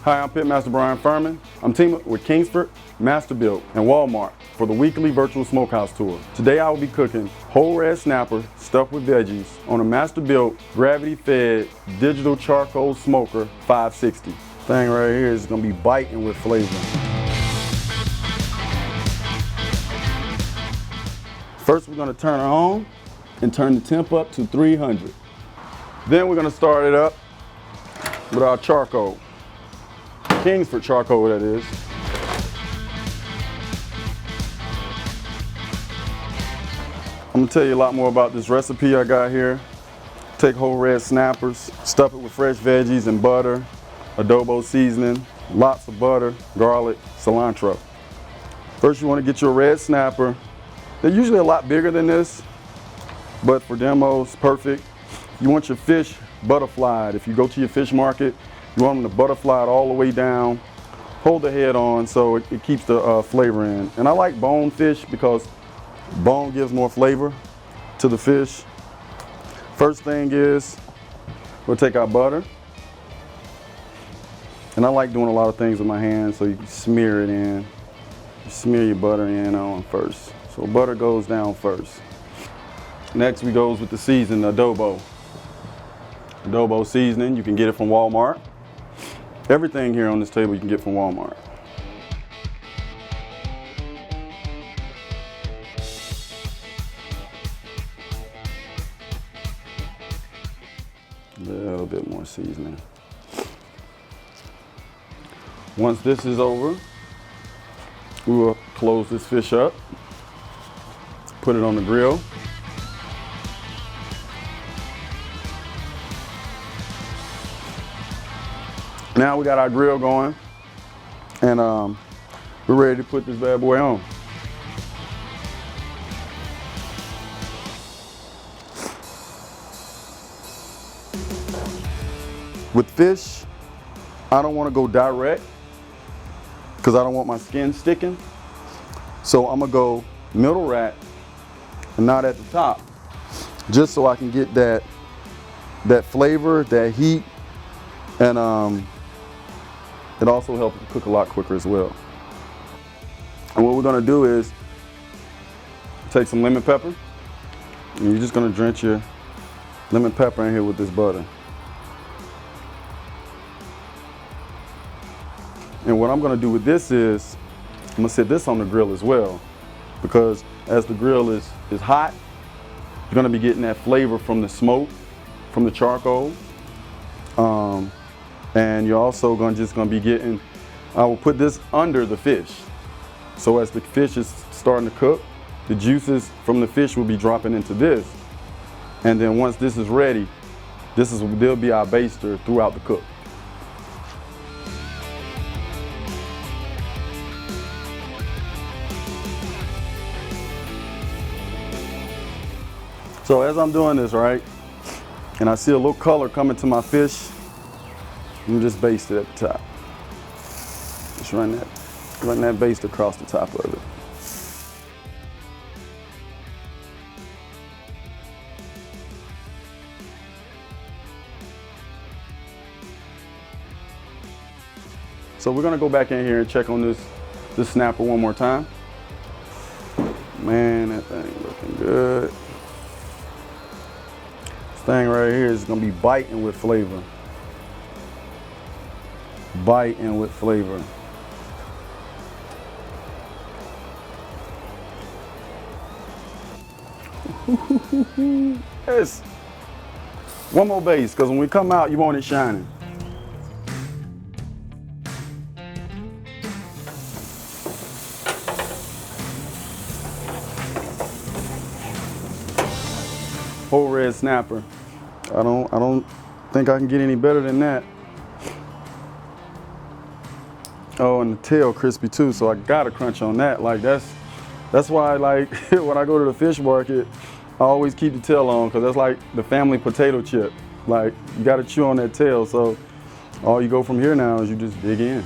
Hi, I'm Pitmaster Bryan Furman. I'm teaming with Kingsford, Masterbuilt, and Walmart for the weekly virtual Smokehouse tour. Today I will be cooking whole red snapper stuffed with veggies on a Masterbuilt gravity-fed digital charcoal smoker 560. Thing right here is gonna be biting with flavor. First we're gonna turn it on and turn the temp up to 300. Then we're gonna start it up with our charcoal. Kingsford charcoal, that is. I'm gonna tell you a lot more about this recipe I got here. Take whole red snappers, stuff it with fresh veggies and butter, adobo seasoning, lots of butter, garlic, cilantro. First you wanna get your red snapper. They're usually a lot bigger than this, but for demos, perfect. You want your fish butterflied. If you go to your fish market, you want them to butterfly it all the way down. Hold the head on so it keeps the flavor in. And I like bone fish because bone gives more flavor to the fish. First thing is, we'll take our butter. And I like doing a lot of things with my hands, so you can smear it in. You smear your butter in on first. So butter goes down first. Next we goes with the seasoning, adobo. Adobo seasoning, you can get it from Walmart. Everything here on this table you can get from Walmart. A little bit more seasoning. Once this is over, we will close this fish up, put it on the grill. Now we got our grill going, and we're ready to put this bad boy on. With fish, I don't want to go direct because I don't want my skin sticking. So I'm gonna go middle rack and not at the top, just so I can get that flavor, that heat, and it also helps it cook a lot quicker as well. And what we're gonna do is take some lemon pepper, and you're just gonna drench your lemon pepper in here with this butter. And what I'm gonna do with this is, I'm gonna set this on the grill as well, because as the grill is hot, you're gonna be getting that flavor from the smoke, from the charcoal. And you're also just gonna be getting, I will put this under the fish. So as the fish is starting to cook, the juices from the fish will be dropping into this. And then once this is ready, there'll be our baster throughout the cook. So as I'm doing this, right, and I see a little color coming to my fish, I'm just baste it at the top. Just run that baste across the top of it. So we're gonna go back in here and check on this snapper one more time. Man, that thing looking good. This thing right here is gonna be biting with flavor. Biting with flavor. Yes. One more base, because when we come out, you want it shining. Whole red snapper. I don't think I can get any better than that. Oh, and the tail crispy too, so I gotta crunch on that. Like that's why, like, when I go to the fish market, I always keep the tail on, because that's like the family potato chip. Like, you gotta chew on that tail, so all you go from here now is you just dig in.